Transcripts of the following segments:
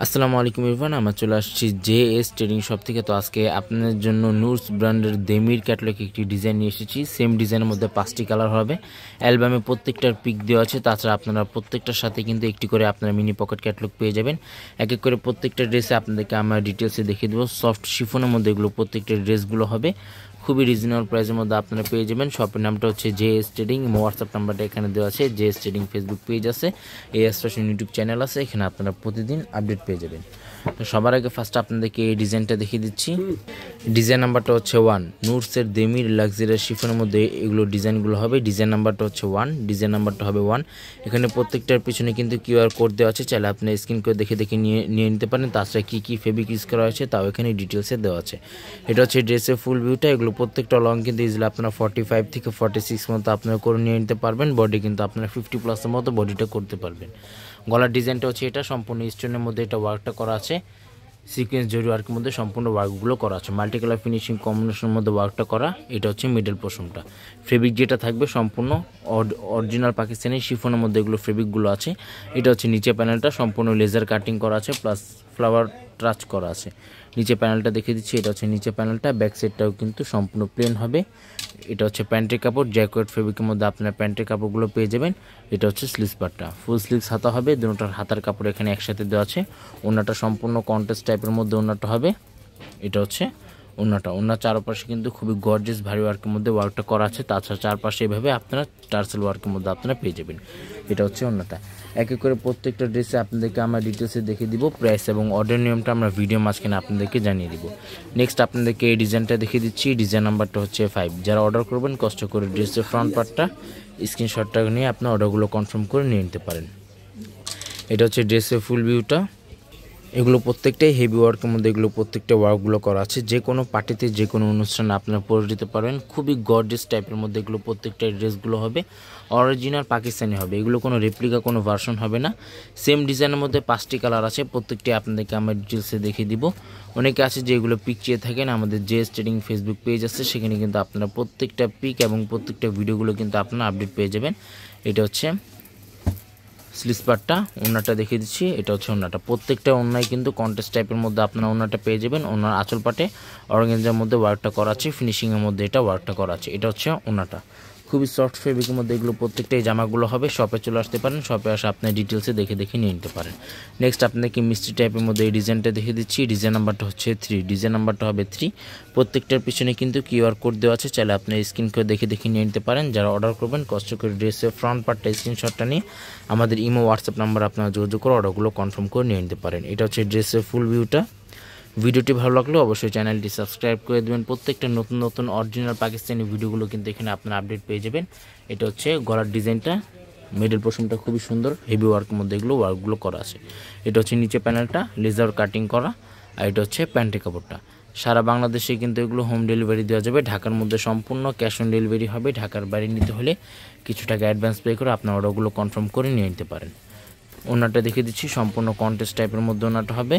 আসসালামু আলাইকুম ইরফান, আমরা চলে আসছি জেএস ট্রেডিং শপ থেকে। তো আজকে আপনাদের জন্য নুরস ব্র্যান্ডের দেমির ক্যাটালগ একটি ডিজাইন নিয়ে এসেছি। সেম ডিজাইনের মধ্যে 5টি কালার হবে। অ্যালবামে প্রত্যেকটার পিক দেওয়া আছে। তাছাড়া আপনারা প্রত্যেকটার সাথে কিন্তু একটি করে আপনারা মিনি পকেট ক্যাটালগ পেয়ে যাবেন। এক এক করে প্রত্যেকটা ড্রেসে আপনাদেরকে আমরা ডিটেলসে দেখিয়ে দেবো। সফট শিফনের মধ্যে এগুলো প্রত্যেকটা ড্রেসগুলো হবে। খুবই রিজনেবল প্রাইসের মধ্যে আপনারা পেয়ে যাবেন। শপের নামটা হচ্ছে জেএস ট্রেডিং। হোয়াটসঅ্যাপ নাম্বারটা এখানে দেওয়া আছে। জেএস ট্রেডিং ফেসবুক পেজ আছে, এএস ফ্যাশন ইউটিউব চ্যানেল আছে। এখানে আপনারা প্রতিদিন আপডেট পেয়ে যাবেন। তো সবার আগে ফার্স্ট আপনাদেরকে এই ডিজাইনটা দেখিয়ে দিচ্ছি। ডিজাইন নাম্বারটা হচ্ছে 1। নুরসের দেমির লাক্সারিয়াস শিফনের মধ্যে এগুলো ডিজাইনগুলো হবে। ডিজাইন নাম্বারটা হচ্ছে 1, ডিজাইন নাম্বারটা হবে 1। এখানে প্রত্যেকটার পিছনে কিন্তু কিউআর কোড দেওয়া আছে। চাইলে আপনি স্ক্রিন করে দেখে নিয়ে নিতে পারেন। তাছাড়া কী ফেব্রিক ইউজ করা হয়েছে তাও এখানে ডিটেলসে দেওয়া আছে। এটা হচ্ছে ড্রেসের ফুল ভিউটা। এগুলো প্রত্যেকটা লং কিন্তু ইজিলি আপনারা 45 থেকে 46 মতো আপনারা করে নিয়ে নিতে পারবেন। বডি কিন্তু আপনারা 50+ মতো বডিটা করতে পারবেন। গলার ডিজাইনটা হচ্ছে এটা সম্পূর্ণ স্টোনের মধ্যে এটা ওয়ার্কটা করা আছে। সিকোয়েন্স জরি ওয়ার্কের মধ্যে সম্পূর্ণ ওয়ার্কগুলো করা আছে। মাল্টি কালার ফিনিশিং কম্বিনেশনের মধ্যে ওয়ার্কটা করা। এটা হচ্ছে মিডল পোর্শনটা। ফেব্রিক যেটা থাকবে সম্পূর্ণ অরিজিনাল পাকিস্তানি শিফনের মধ্যে এগুলো ফেব্রিকগুলো আছে। এটা হচ্ছে নিচে প্যানেলটা সম্পূর্ণ লেজার কাটিং করা আছে, প্লাস ফ্লাওয়ার টাচ করা আছে। নিচে প্যানেলটা দেখিয়ে দিচ্ছি। এটা হচ্ছে নিচে প্যানেলটা। ব্যাক সাইডটাও কিন্তু সম্পূর্ণ প্লেন হবে। এটা হচ্ছে প্যান্টের কাপড়। জ্যাকেট ফেব্রিকের মধ্যে আপনার প্যান্টের কাপড়গুলো পেয়ে যাবেন। এটা হচ্ছে স্লিভস পার্টটা। ফুল স্লিভস হাতা হবে। দুটোটার হাতার কাপড় এখানে একসাথে দেওয়া আছে। ওড়নাটা সম্পূর্ণ কন্ট্রাস্ট টাইপের মধ্যে ওড়নাটা হবে। এটা হচ্ছে ওড়নাটা। ওড়নার চারপাশে কিন্তু খুবই গর্জিয়াস ভারী ওয়ার্কের মধ্যে ওয়ার্কটা করা আছে। তাছাড়া চারপাশে এভাবে আপনারা টার্সেল ওয়ার্কের মধ্যে আপনারা পেয়ে যাবেন। এটা হচ্ছে ওড়নাটা। এক এক করে প্রত্যেকটা ড্রেসে আপনাদেরকে আমরা ডিটেলসে দেখিয়ে দিব। প্রাইস এবং অর্ডার নিয়মটা আমরা ভিডিও মাঝখানে আপনাদেরকে জানিয়ে দিব। নেক্সট আপনাদেরকে এই ডিজাইনটা দেখিয়ে দিচ্ছি। ডিজাইন নাম্বারটা হচ্ছে 5। যারা অর্ডার করবেন কষ্ট করে ড্রেসের ফ্রন্ট পার্টটা স্ক্রিনশটটা নিয়ে আপনার অর্ডারগুলো কনফার্ম করে নিয়ে নিতে পারেন। এটা হচ্ছে ড্রেসের ফুল ভিউটা। এগুলো প্রত্যেকটাই হেভি ওয়ার্কের মধ্যে এগুলো প্রত্যেকটা ওয়ার্কগুলো করা আছে। যে কোনো পার্টিতে যে কোনো অনুষ্ঠানে আপনারা পরে দিতে পারবেন। খুবই গর্জিয়াস টাইপের মধ্যে এগুলো প্রত্যেকটা ড্রেসগুলো হবে। অরিজিনাল পাকিস্তানি হবে। এগুলো কোনো রেপ্লিকা কোনো ভার্সন হবে না। সেম ডিজাইনের মধ্যে 5টি কালার আছে। প্রত্যেকটি আপনাদেরকে আমরা ডিটেলসে দেখিয়ে দিব। অনেকে আছে যে এগুলো পিক চেয়ে থাকেন, আমাদের জেএস ট্রেডিং ফেসবুক পেজ আছে, সেখানে কিন্তু আপনারা প্রত্যেকটা পিক এবং প্রত্যেকটা ভিডিওগুলো কিন্তু আপনারা আপডেট পেয়ে যাবেন। এটা হচ্ছে স্লিভস পার্টটা। ওড়নাটা দেখিয়ে দিচ্ছি। এটা হচ্ছে ওড়নাটা। প্রত্যেকটা ওড়নায় কিন্তু কন্ট্রাস্ট টাইপের মধ্যে আপনারা ওড়নাটা পেয়ে যাবেন। ওড়নার আঁচল পাটে অর্গানজার মধ্যে ওয়ার্কটা করা আছে। ফিনিশিংয়ের মধ্যে এটা ওয়ার্কটা করা আছে। এটা হচ্ছে ওড়নাটা। খুবই সফট ফেব্রিকের মধ্যে এগুলো প্রত্যেকটাই জামাগুলো হবে। শপে চলে আসতে পারেন। শপে আসে আপনার ডিটেলসে দেখে নিয়ে নিতে পারেন। নেক্সট আপনাদেরকে মিষ্টি টাইপের মধ্যে এই ডিজাইনটা দেখিয়ে দিচ্ছি। ডিজাইন নাম্বারটা হচ্ছে 3। ডিজাইন নাম্বারটা হবে 3। প্রত্যেকটার পিছনে কিন্তু কিউআর কোড দেওয়া আছে। চাইলে আপনি স্ক্রিন করে দেখে নিয়ে নিতে পারেন। যারা অর্ডার করবেন কষ্ট করে ড্রেসের ফ্রন্ট পার্টটা স্ক্রিনশটটা নিয়ে আমাদের ইমো হোয়াটসঅ্যাপ নাম্বার আপনারা যোগাযোগ করে অর্ডারগুলো কনফার্ম করে নিয়ে নিতে পারেন। এটা হচ্ছে ড্রেসের ফুল ভিউটা। ভিডিওটি ভালো লাগলে অবশ্যই চ্যানেলটি সাবস্ক্রাইব করে দেবেন। প্রত্যেকটা নতুন অরিজিনাল পাকিস্তানি ভিডিওগুলো কিন্তু এখানে আপনারা আপডেট পেয়ে যাবেন। এটা হচ্ছে গলার ডিজাইনটা। মিডল পোর্শনটা খুবই সুন্দর হেভি ওয়ার্কের মধ্যে এগুলো ওয়ার্কগুলো করা আছে। এটা হচ্ছে নিচে প্যানেলটা লেজার কাটিং করা। আর এটা হচ্ছে প্যান্টের কাপড়টা। সারা বাংলাদেশে কিন্তু এগুলো হোম ডেলিভারি দেওয়া যাবে। ঢাকার মধ্যে সম্পূর্ণ ক্যাশ অন ডেলিভারি হবে। ঢাকার বাইরে নিতে হলে কিছু টাকা অ্যাডভান্স পে করে আপনার অর্ডারগুলো কনফার্ম করে নিয়ে নিতে পারেন। ওড়নাটা দেখিয়ে দিচ্ছি। সম্পূর্ণ কন্ট্রাস্ট টাইপের মধ্যে ওড়নাটা হবে।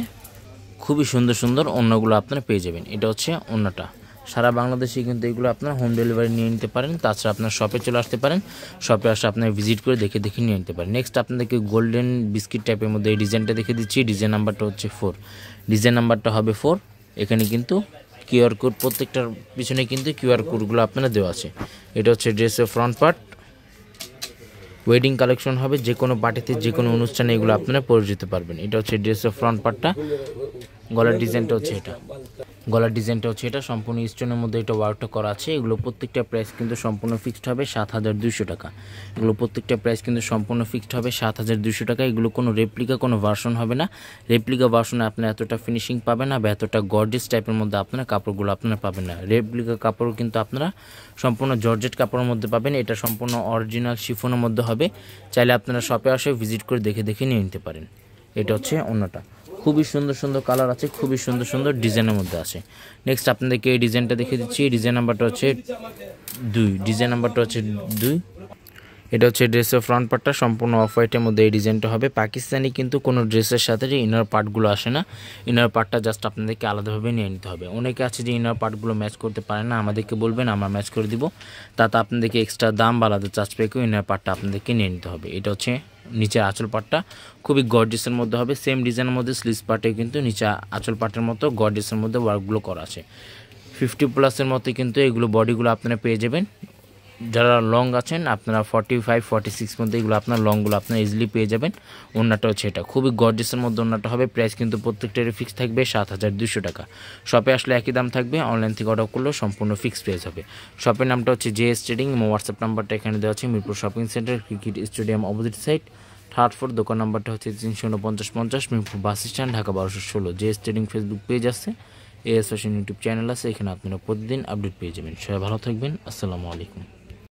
খুবই সুন্দর ওড়নাগুলো আপনারা পেয়ে যাবেন। এটা হচ্ছে ওড়নাটা। সারা বাংলাদেশে কিন্তু এগুলো আপনারা হোম ডেলিভারি নিয়ে নিতে পারেন। তাছাড়া আপনার শপে চলে আসতে পারেন। শপে আসে আপনারা ভিজিট করে দেখে নিয়ে নিতে পারেন। নেক্সট আপনাদেরকে গোল্ডেন বিস্কিট টাইপের মধ্যে এই ডিজাইনটা দেখে দিচ্ছি। ডিজাইন নাম্বারটা হচ্ছে 4। ডিজাইন নাম্বারটা হবে 4। এখানে কিন্তু কিউআর কোড প্রত্যেকটার পিছনে কিন্তু কিউআর কোডগুলো আপনারা দেওয়া আছে। এটা হচ্ছে ড্রেসের ফ্রন্ট পার্ট। ওয়েডিং কালেকশন হবে। যে কোনো পার্টিতে যে কোনো অনুষ্ঠানে এগুলো আপনারা পরে যেতে পারবেন। এটা হচ্ছে ড্রেসের ফ্রন্ট পার্টটা। গলার ডিজাইনটা হচ্ছে এটা। সম্পূর্ণ স্টোনের মধ্যে এটা ওয়ার্কটা করা আছে। এগুলো প্রত্যেকটা প্রাইস কিন্তু সম্পূর্ণ ফিক্সড হবে 7200 টাকা। এগুলো প্রত্যেকটা প্রাইস কিন্তু সম্পূর্ণ ফিক্সড হবে 7200 টাকা। এগুলো কোনো রেপ্লিকা কোনো ভার্সন হবে না। রেপ্লিকা ভার্সনে আপনার এতটা ফিনিশিং পাবেন না বা এতটা গর্জিয়াস টাইপের মধ্যে আপনার কাপড়গুলো আপনারা পাবেন না। রেপ্লিকা কাপড় কিন্তু আপনারা সম্পূর্ণ জর্জেট কাপড়ের মধ্যে পাবেন। এটা সম্পূর্ণ অরিজিনাল শিফনের মধ্যে হবে। চাইলে আপনারা শপে আসে ভিজিট করে দেখে নিয়ে নিতে পারেন। এটা হচ্ছে ওড়নাটা। খুবই সুন্দর কালার আছে। খুবই সুন্দর ডিজাইনের মধ্যে আছে। নেক্সট আপনাদেরকে এই ডিজাইনটা দেখিয়ে দিচ্ছি। ডিজাইন নাম্বারটা হচ্ছে 2। ডিজাইন নাম্বারটা হচ্ছে 2। এটা হচ্ছে ড্রেসের ফ্রন্ট পার্টটা, সম্পূর্ণ অফ হোয়াইটের মধ্যে এই ডিজাইনটা হবে। পাকিস্তানি কিন্তু কোনো ড্রেসের সাথে যে ইনার পার্টগুলো আসে না, ইনার পার্টটা জাস্ট আপনাদেরকে আলাদাভাবে নিয়ে নিতে হবে। অনেকে আছে যে ইনার পার্টগুলো ম্যাচ করতে পারে না, আমাদেরকে বলবেন, আমরা ম্যাচ করে দিব। তাতে আপনাদেরকে এক্সট্রা দাম বা আলাদা চার্জ পেকেও ইনার পার্টটা আপনাদেরকে নিয়ে নিতে হবে। এটা হচ্ছে নিচের আঁচল পার্টটা, খুবই গর্জিয়াসের মধ্যে হবে। সেম ডিজাইনের মধ্যে স্লিভস পার্টে কিন্তু নিচে আঁচল পার্টের মতো গর্জিয়াসের মধ্যে ওয়ার্কগুলো করা আছে। 50+ মতো কিন্তু এগুলো বডিগুলো আপনারা পেয়ে যাবেন। যারা লং আছেন আপনারা 45-46 মধ্যে এগুলো আপনার লংগুলো আপনারা ইজিলি পেয়ে যাবেন। ওড়নাটা হচ্ছে এটা, খুবই গর্জিয়াসের মধ্যে ওড়নাটা হবে। প্রাইস কিন্তু প্রত্যেকটারই ফিক্স থাকবে 7200 টাকা। শপে আসলে একই দাম থাকবে, অনলাইন থেকে অর্ডার করলেও সম্পূর্ণ ফিক্সড প্রাইস হবে। শপের নামটা হচ্ছে JS ট্রেডিং, হোয়াটসঅ্যাপ নাম্বারটা এখানে দেওয়া আছে, Mirpur shopping centre, cricket stadium opposite side, 3rd floor. দোকান নাম্বারটা হচ্ছে 34950 Mirpur bus stand, Dhaka 1216। JS trading Facebook page আছে, AS ফ্যাশন ইউটিউব চ্যানেল আছে, এখানে আপনারা প্রতিদিন আপডেট পেয়ে যাবেন। সবাই ভালো থাকবেন, আসসালামু আলাইকুম।